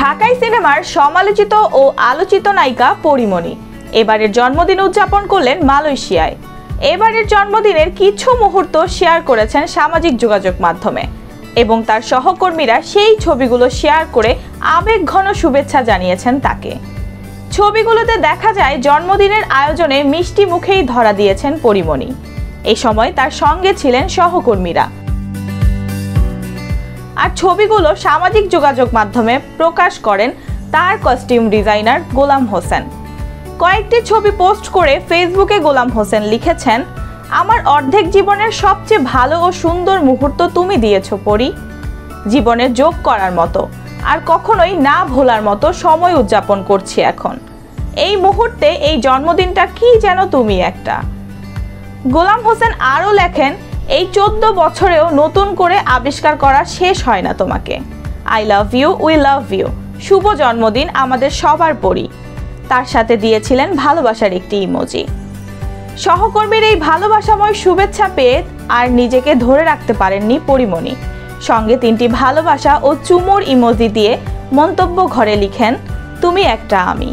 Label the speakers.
Speaker 1: ঢাকাই সিনেমার সমালোচিত ও আলোচিত নায়িকা পরীমণি এবারের জন্মদিন উদযাপন করলেন মালয়েশিয়ায়। এবারের জন্মদিনের কিছু মুহূর্ত শেয়ার করেছেন সামাজিক যোগাযোগ মাধ্যমে এবং তার সহকর্মীরা সেই ছবিগুলো শেয়ার করে আবেগঘন শুভেচ্ছা জানিয়েছেন তাকে। ছবিগুলোতে দেখা যায় জন্মদিনের আয়োজনে মিষ্টি মুখেই ধরা দিয়েছেন পরীমণি। এই সময় তার সঙ্গে ছিলেন সহকর্মীরা। আর ছবিগুলো সামাজিক যোগাযোগ মাধ্যমে প্রকাশ করেন তার কস্টিউম ডিজাইনার গোলাম হোসেন। কয়েকটি ছবি পোস্ট করে ফেসবুকে গোলাম হোসেন লিখেছেন, আমার অর্ধেক জীবনের সবচেয়ে ভালো ও সুন্দর মুহূর্ত তুমি দিয়েছো পরি, জীবনে যোগ করার মতো আর কখনোই না ভোলার মতো সময় উদযাপন করছি এখন। এই মুহূর্তে এই জন্মদিনটা কি যেন তুমি একটা। গোলাম হোসেন আরও লেখেন, এই 14 বছরেও নতুন করে আবিষ্কার করা শেষ হয় না তোমাকে। I love you, we love you, শুভ জন্মদিন আমাদের সবার পরি। তার সাথে দিয়েছিলেন ভালোবাসার একটি ইমোজি। সহকর্মীর এই ভালোবাসাময় শুভেচ্ছা পেয়ে আর নিজেকে ধরে রাখতে পারেননি পরীমণি। সঙ্গে 3টি ভালোবাসা ও চুমুর ইমোজি দিয়ে মন্তব্য ঘরে লিখেন, তুমি একটা আমি।